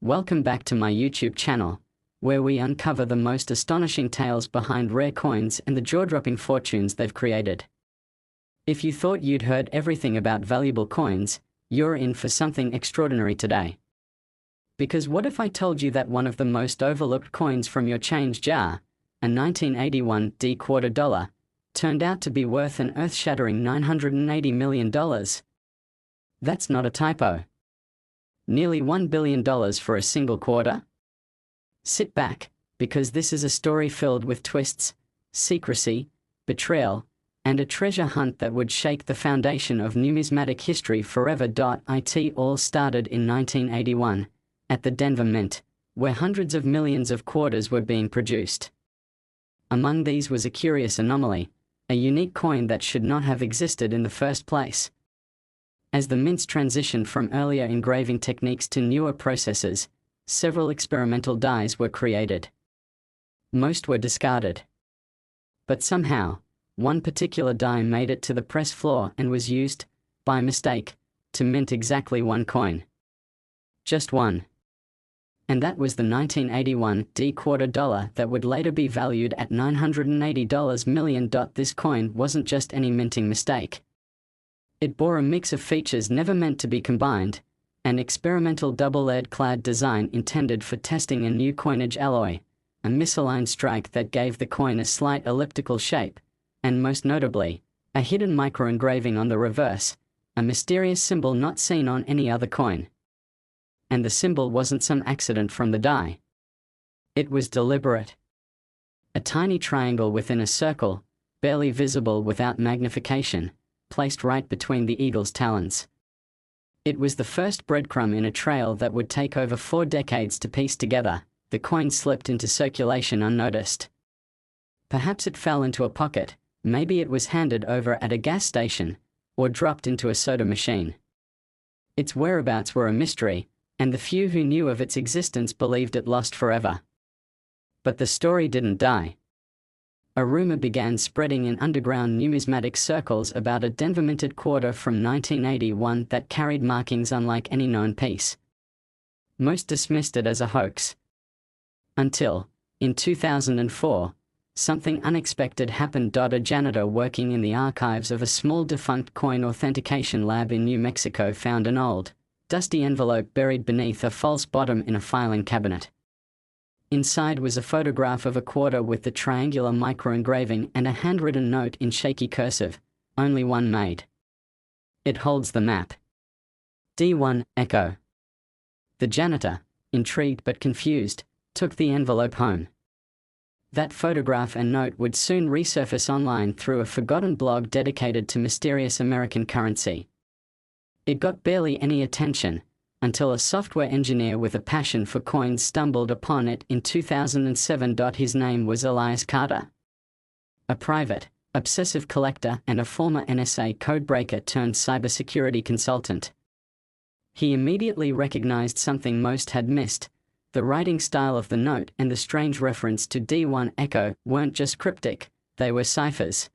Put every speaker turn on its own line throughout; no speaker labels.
Welcome back to my YouTube channel, where we uncover the most astonishing tales behind rare coins and the jaw-dropping fortunes they've created. If you thought you'd heard everything about valuable coins, you're in for something extraordinary today. Because what if I told you that one of the most overlooked coins from your change jar, a 1981 D quarter dollar, turned out to be worth an earth-shattering $980 million? That's not a typo. Nearly $1 billion for a single quarter? Sit back, because this is a story filled with twists, secrecy, betrayal, and a treasure hunt that would shake the foundation of numismatic history forever. It all started in 1981, at the Denver Mint, where hundreds of millions of quarters were being produced. Among these was a curious anomaly, a unique coin that should not have existed in the first place. As the mints transitioned from earlier engraving techniques to newer processes, several experimental dies were created. Most were discarded. But somehow, one particular die made it to the press floor and was used, by mistake, to mint exactly one coin. Just one. And that was the 1981 D quarter dollar that would later be valued at $980 million. This coin wasn't just any minting mistake. It bore a mix of features never meant to be combined, an experimental double-layered clad design intended for testing a new coinage alloy, a misaligned strike that gave the coin a slight elliptical shape, and most notably, a hidden micro-engraving on the reverse, a mysterious symbol not seen on any other coin. And the symbol wasn't some accident from the die. It was deliberate. A tiny triangle within a circle, barely visible without magnification, placed right between the eagle's talons. It was the first breadcrumb in a trail that would take over 4 decades to piece together. The coin slipped into circulation unnoticed. Perhaps it fell into a pocket, maybe it was handed over at a gas station, or dropped into a soda machine. Its whereabouts were a mystery, and the few who knew of its existence believed it lost forever. But the story didn't die. A rumor began spreading in underground numismatic circles about a Denver minted quarter from 1981 that carried markings unlike any known piece. Most dismissed it as a hoax. Until, in 2004, something unexpected happened. A janitor working in the archives of a small defunct coin authentication lab in New Mexico found an old, dusty envelope buried beneath a false bottom in a filing cabinet. Inside was a photograph of a quarter with the triangular micro-engraving and a handwritten note in shaky cursive, only one made. It holds the map. D1 Echo. The janitor, intrigued but confused, took the envelope home. That photograph and note would soon resurface online through a forgotten blog dedicated to mysterious American currency. It got barely any attention, until a software engineer with a passion for coins stumbled upon it in 2007. His name was Elias Carter. A private, obsessive collector and a former NSA codebreaker turned cybersecurity consultant. He immediately recognized something most had missed. The writing style of the note and the strange reference to D1 Echo weren't just cryptic, they were ciphers.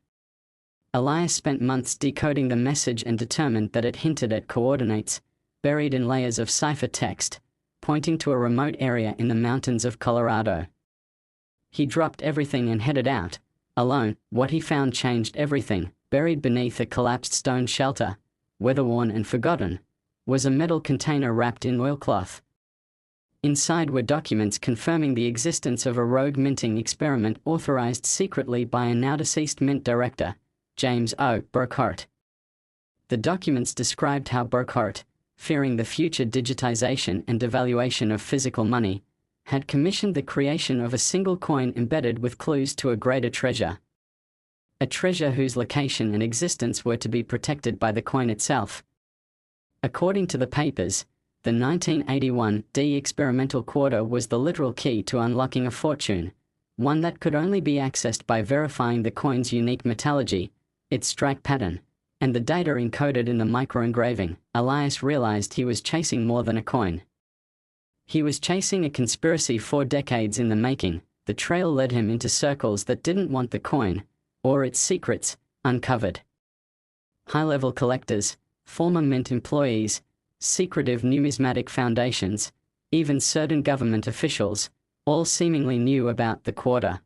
Elias spent months decoding the message and determined that it hinted at coordinates, buried in layers of cipher text, pointing to a remote area in the mountains of Colorado. He dropped everything and headed out, alone. What he found changed everything. Buried beneath a collapsed stone shelter, weather-worn and forgotten, was a metal container wrapped in oilcloth. Inside were documents confirming the existence of a rogue minting experiment authorized secretly by a now-deceased mint director, James O. Burkhart. The documents described how Burkhart, fearing the future digitization and devaluation of physical money, had commissioned the creation of a single coin embedded with clues to a greater treasure. A treasure whose location and existence were to be protected by the coin itself. According to the papers, the 1981 D experimental quarter was the literal key to unlocking a fortune, one that could only be accessed by verifying the coin's unique metallurgy, its strike pattern, and the data encoded in the micro-engraving. Elias realized he was chasing more than a coin. He was chasing a conspiracy 4 decades in the making. The trail led him into circles that didn't want the coin, or its secrets, uncovered. High-level collectors, former mint employees, secretive numismatic foundations, even certain government officials, all seemingly knew about the quarter.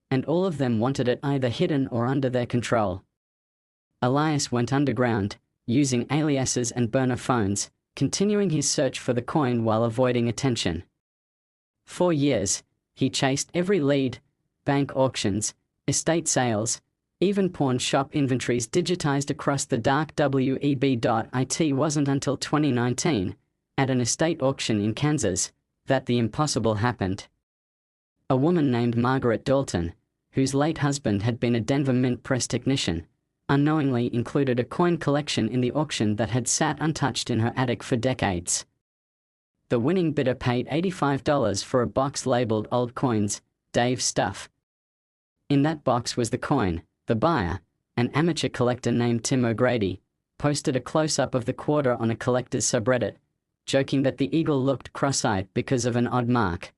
And all of them wanted it either hidden or under their control. Elias went underground, using aliases and burner phones, continuing his search for the coin while avoiding attention. For years, he chased every lead, bank auctions, estate sales, even pawn shop inventories digitized across the dark web. It wasn't until 2019, at an estate auction in Kansas, that the impossible happened. A woman named Margaret Dalton, whose late husband had been a Denver Mint press technician, unknowingly included a coin collection in the auction that had sat untouched in her attic for decades. The winning bidder paid $85 for a box labeled Old Coins, Dave Stuff. In that box was the coin. The buyer, an amateur collector named Tim O'Grady, posted a close-up of the quarter on a collector's subreddit, joking that the eagle looked cross-eyed because of an odd mark.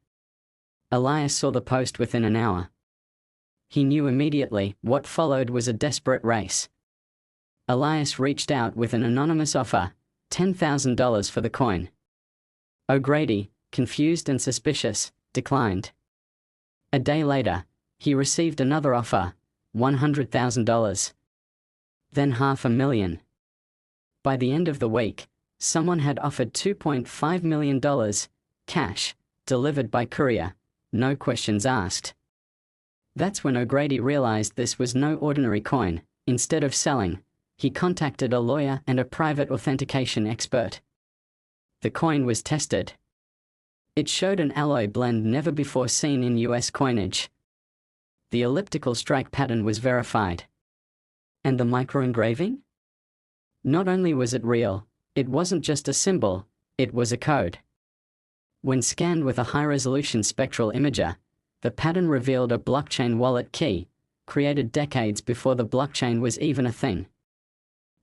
Elias saw the post within an hour. He knew immediately what followed was a desperate race. Elias reached out with an anonymous offer, $10,000 for the coin. O'Grady, confused and suspicious, declined. A day later, he received another offer, $100,000. Then $500,000. By the end of the week, someone had offered $2.5 million, cash, delivered by courier, no questions asked. That's when O'Grady realized this was no ordinary coin. Instead of selling, he contacted a lawyer and a private authentication expert. The coin was tested. It showed an alloy blend never before seen in US coinage. The elliptical strike pattern was verified. And the microengraving? Not only was it real, it wasn't just a symbol, it was a code. When scanned with a high-resolution spectral imager, the pattern revealed a blockchain wallet key, created decades before the blockchain was even a thing.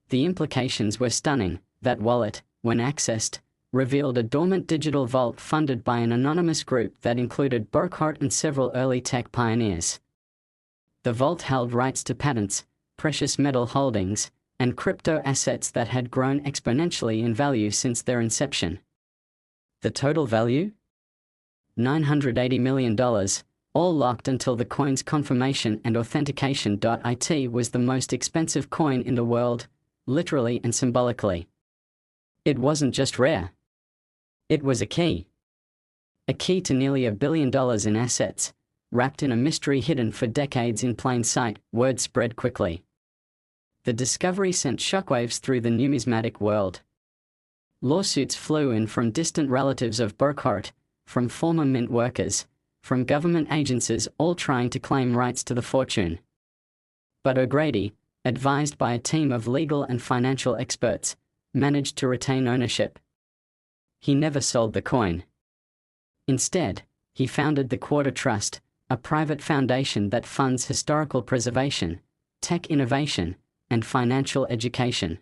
The implications were stunning. That wallet, when accessed, revealed a dormant digital vault funded by an anonymous group that included Burkhart and several early tech pioneers. The vault held rights to patents, precious metal holdings, and crypto assets that had grown exponentially in value since their inception. The total value? $980 million, all locked until the coin's confirmation and authentication. It was the most expensive coin in the world, literally and symbolically. It wasn't just rare. It was a key. A key to nearly $1 billion in assets, wrapped in a mystery hidden for decades in plain sight. Word spread quickly. The discovery sent shockwaves through the numismatic world. Lawsuits flew in from distant relatives of Burkhart, from former mint workers, from government agencies, all trying to claim rights to the fortune. But O'Grady, advised by a team of legal and financial experts, managed to retain ownership. He never sold the coin. Instead, he founded the Quarter Trust, a private foundation that funds historical preservation, tech innovation, and financial education.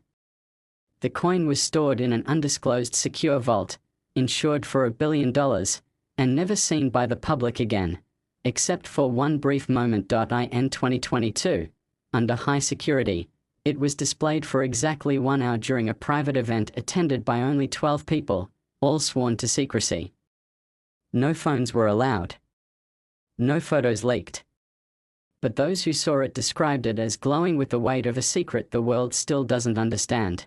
The coin was stored in an undisclosed secure vault, insured for $1 billion, and never seen by the public again, except for one brief moment. In 2022, under high security, it was displayed for exactly 1 hour during a private event attended by only 12 people, all sworn to secrecy. No phones were allowed. No photos leaked. But those who saw it described it as glowing with the weight of a secret the world still doesn't understand.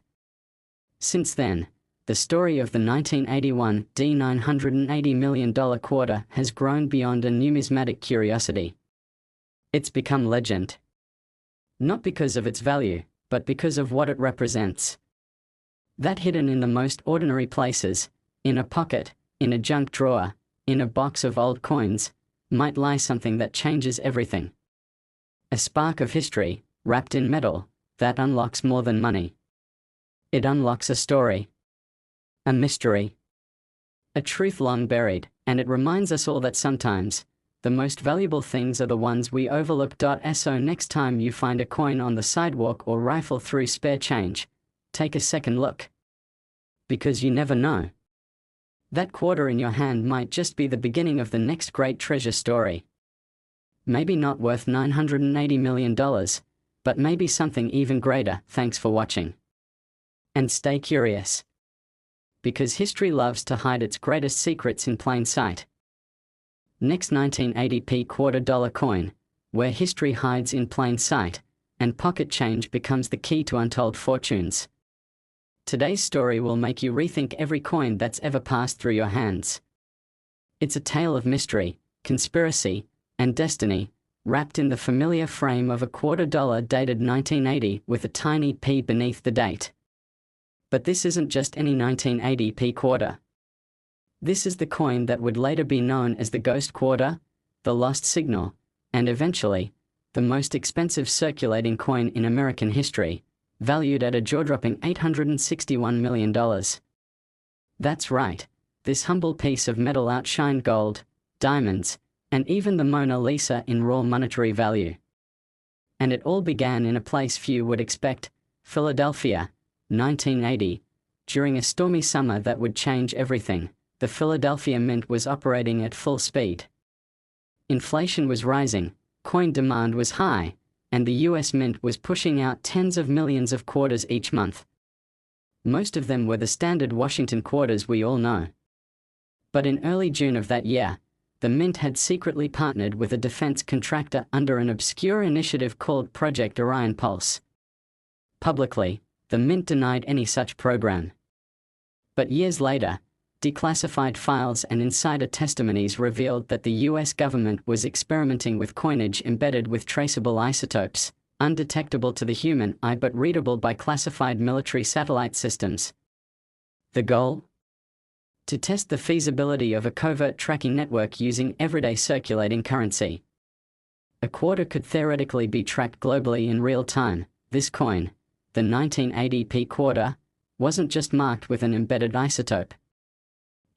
Since then, the story of the 1981 $980 million quarter has grown beyond a numismatic curiosity. It's become legend. Not because of its value, but because of what it represents. That hidden in the most ordinary places, in a pocket, in a junk drawer, in a box of old coins, might lie something that changes everything. A spark of history, wrapped in metal, that unlocks more than money. It unlocks a story. A mystery. A truth long buried, and it reminds us all that sometimes, the most valuable things are the ones we overlook. So next time you find a coin on the sidewalk or rifle through spare change, take a second look. Because you never know. That quarter in your hand might just be the beginning of the next great treasure story. Maybe not worth $980 million, but maybe something even greater. Thanks for watching. And stay curious. because history loves to hide its greatest secrets in plain sight. Next, 1980p $quarter coin, where history hides in plain sight, and pocket change becomes the key to untold fortunes. Today's story will make you rethink every coin that's ever passed through your hands. It's a tale of mystery, conspiracy, and destiny, wrapped in the familiar frame of a $quarter dated 1980 with a tiny P beneath the date. But this isn't just any 1980p quarter. This is the coin that would later be known as the Ghost Quarter, the Lost Signal, and eventually, the most expensive circulating coin in American history, valued at a jaw-dropping $861 million. That's right, this humble piece of metal outshined gold, diamonds, and even the Mona Lisa in raw monetary value. And it all began in a place few would expect, Philadelphia, 1980. During a stormy summer that would change everything, the Philadelphia Mint was operating at full speed. Inflation was rising, coin demand was high, and the US Mint was pushing out tens of millions of quarters each month. Most of them were the standard Washington quarters we all know. But in early June of that year, the Mint had secretly partnered with a defense contractor under an obscure initiative called Project Orion Pulse. Publicly, the Mint denied any such program. But years later, declassified files and insider testimonies revealed that the US government was experimenting with coinage embedded with traceable isotopes, undetectable to the human eye but readable by classified military satellite systems. The goal? To test the feasibility of a covert tracking network using everyday circulating currency. A quarter could theoretically be tracked globally in real time. This coin, the 1980p quarter, wasn't just marked with an embedded isotope.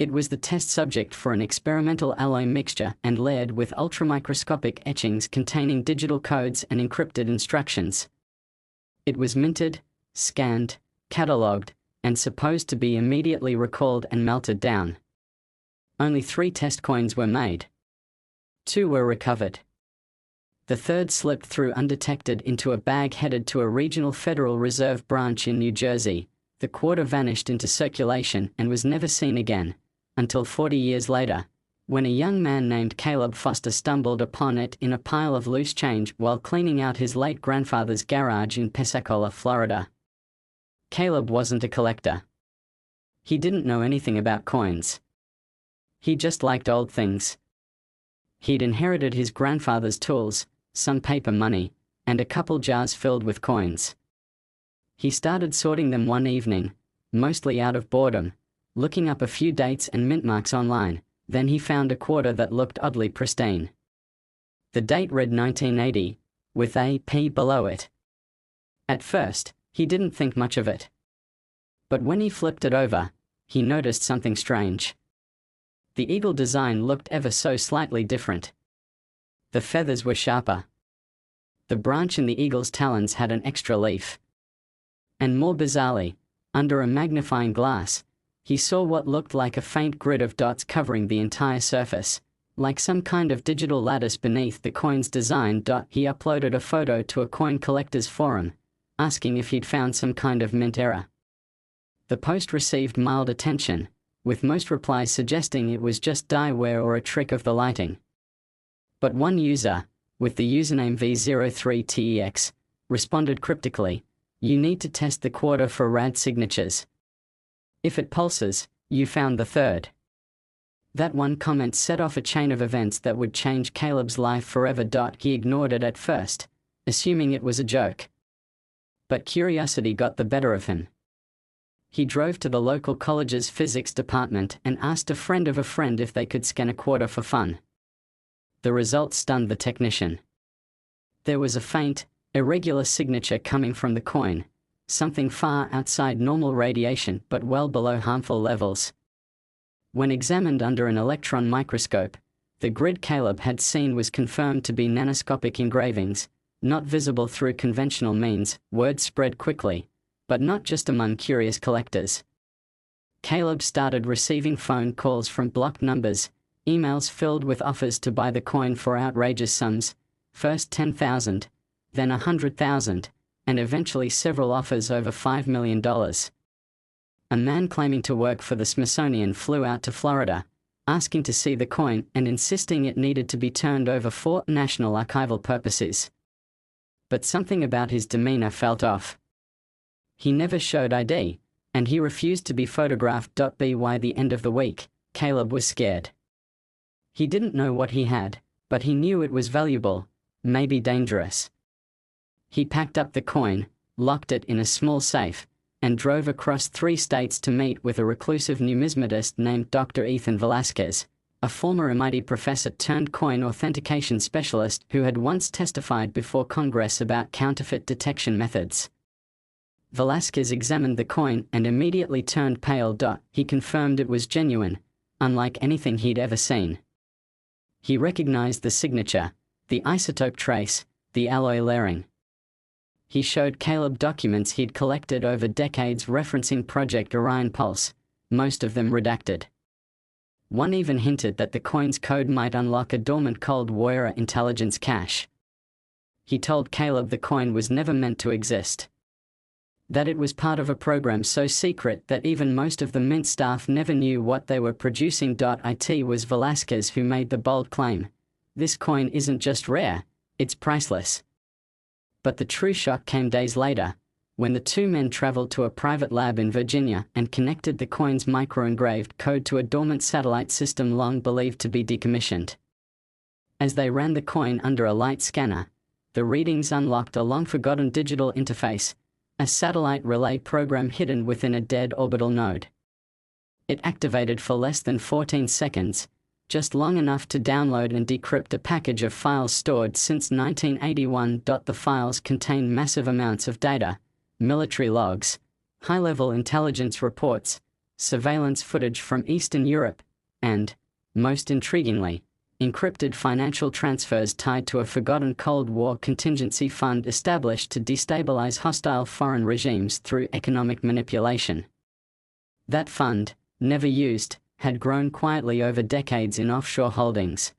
It was the test subject for an experimental alloy mixture and layered with ultramicroscopic etchings containing digital codes and encrypted instructions. It was minted, scanned, catalogued, and supposed to be immediately recalled and melted down. Only 3 test coins were made. 2 were recovered. The third slipped through undetected into a bag headed to a regional Federal Reserve branch in New Jersey. The quarter vanished into circulation and was never seen again, until 40 years later, when a young man named Caleb Foster stumbled upon it in a pile of loose change while cleaning out his late grandfather's garage in Pensacola, Florida. Caleb wasn't a collector. He didn't know anything about coins. He just liked old things. He'd inherited his grandfather's tools, some paper money, and a couple jars filled with coins. He started sorting them one evening, mostly out of boredom, looking up a few dates and mint marks online. Then he found a quarter that looked oddly pristine. The date read 1980, with a P below it. At first, he didn't think much of it. But when he flipped it over, he noticed something strange. The eagle design looked ever so slightly different. The feathers were sharper. The branch in the eagle's talons had an extra leaf. And more bizarrely, under a magnifying glass, he saw what looked like a faint grid of dots covering the entire surface, like some kind of digital lattice beneath the coin's design. He uploaded a photo to a coin collectors forum, asking if he'd found some kind of mint error. The post received mild attention, with most replies suggesting it was just dieware or a trick of the lighting. But one user, with the username V03TEX, responded cryptically, "You need to test the quarter for rad signatures. If it pulses, you found the third." That one comment set off a chain of events that would change Caleb's life forever. He ignored it at first, assuming it was a joke. But curiosity got the better of him. He drove to the local college's physics department and asked a friend of a friend if they could scan a quarter for fun. The results stunned the technician. There was a faint, irregular signature coming from the coin, something far outside normal radiation but well below harmful levels. When examined under an electron microscope, the grid Caleb had seen was confirmed to be nanoscopic engravings, not visible through conventional means. Word spread quickly, but not just among curious collectors. Caleb started receiving phone calls from blocked numbers, emails filled with offers to buy the coin for outrageous sums, first $10,000, then $100,000, and eventually several offers over $5 million. a man claiming to work for the Smithsonian flew out to Florida, asking to see the coin and insisting it needed to be turned over for national archival purposes. But something about his demeanor felt off. He never showed ID, and he refused to be photographed. By the end of the week, Caleb was scared. He didn't know what he had, but he knew it was valuable, maybe dangerous. He packed up the coin, locked it in a small safe, and drove across 3 states to meet with a reclusive numismatist named Dr. Ethan Velasquez, a former MIT professor turned coin authentication specialist who had once testified before Congress about counterfeit detection methods. Velasquez examined the coin and immediately turned pale. He confirmed it was genuine, unlike anything he'd ever seen. He recognized the signature, the isotope trace, the alloy layering. He showed Caleb documents he'd collected over decades referencing Project Orion Pulse, most of them redacted. One even hinted that the coin's code might unlock a dormant Cold War intelligence cache. He told Caleb the coin was never meant to exist. That it was part of a program so secret that even most of the Mint staff never knew what they were producing. It was Velasquez who made the bold claim: "This coin isn't just rare, it's priceless." But the true shock came days later, when the 2 men traveled to a private lab in Virginia and connected the coin's micro-engraved code to a dormant satellite system long believed to be decommissioned. As they ran the coin under a light scanner, the readings unlocked a long-forgotten digital interface, a satellite relay program hidden within a dead orbital node. It activated for less than 14 seconds, just long enough to download and decrypt a package of files stored since 1981. The files contain massive amounts of data, military logs, high-level intelligence reports, surveillance footage from Eastern Europe, and, most intriguingly, encrypted financial transfers tied to a forgotten Cold War contingency fund established to destabilize hostile foreign regimes through economic manipulation. That fund, never used, had grown quietly over decades in offshore holdings.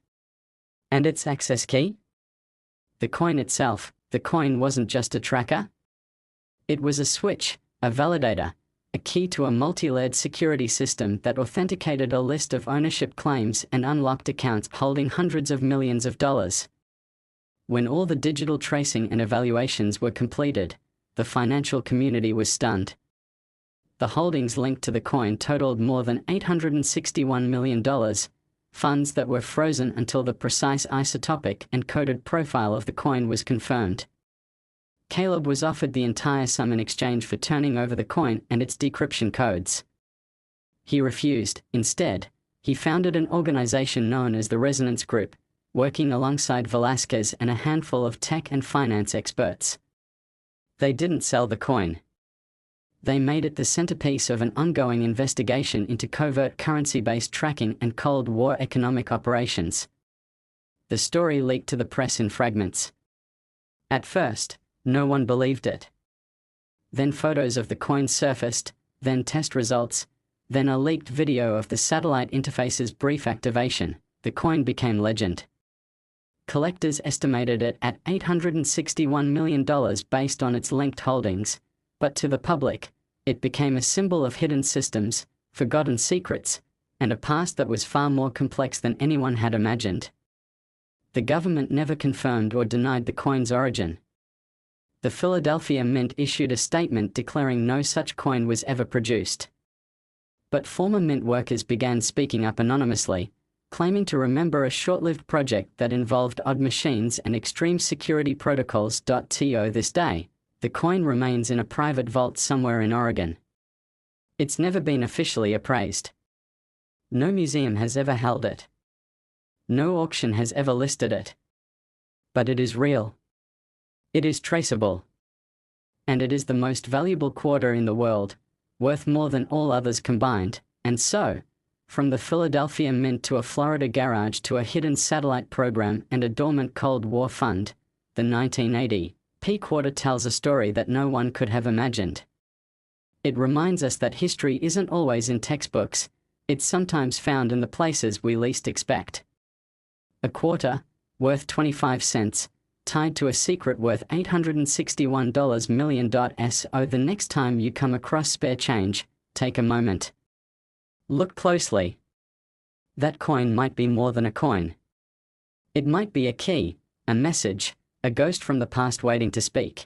And its access key? The coin itself. The coin wasn't just a tracker. It was a switch, a validator, a key to a multi-layered security system that authenticated a list of ownership claims and unlocked accounts holding hundreds of millions of dollars. When all the digital tracing and evaluations were completed, the financial community was stunned. The holdings linked to the coin totaled more than $861 million, funds that were frozen until the precise isotopic and coded profile of the coin was confirmed. Caleb was offered the entire sum in exchange for turning over the coin and its decryption codes. He refused. Instead, he founded an organization known as the Resonance Group, working alongside Velasquez and a handful of tech and finance experts. They didn't sell the coin. They made it the centerpiece of an ongoing investigation into covert currency-based tracking and Cold War economic operations. The story leaked to the press in fragments. At first, no one believed it. Then photos of the coin surfaced, then test results, then a leaked video of the satellite interface's brief activation. The coin became legend. Collectors estimated it at $861 million based on its linked holdings, but to the public, it became a symbol of hidden systems, forgotten secrets, and a past that was far more complex than anyone had imagined. The government never confirmed or denied the coin's origin. The Philadelphia Mint issued a statement declaring no such coin was ever produced. But former Mint workers began speaking up anonymously, claiming to remember a short-lived project that involved odd machines and extreme security protocols. To this day, the coin remains in a private vault somewhere in Oregon. It's never been officially appraised. No museum has ever held it. No auction has ever listed it. But it is real. It is traceable. And it is the most valuable quarter in the world, worth more than all others combined, and so, from the Philadelphia Mint to a Florida garage to a hidden satellite program and a dormant Cold War fund, the 1980 P quarter tells a story that no one could have imagined. It reminds us that history isn't always in textbooks, it's sometimes found in the places we least expect. A quarter, worth 25 cents, tied to a secret worth $861 million. So the next time you come across spare change, take a moment. Look closely. That coin might be more than a coin. It might be a key, a message, a ghost from the past waiting to speak.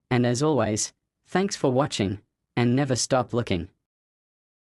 And as always, thanks for watching, and never stop looking.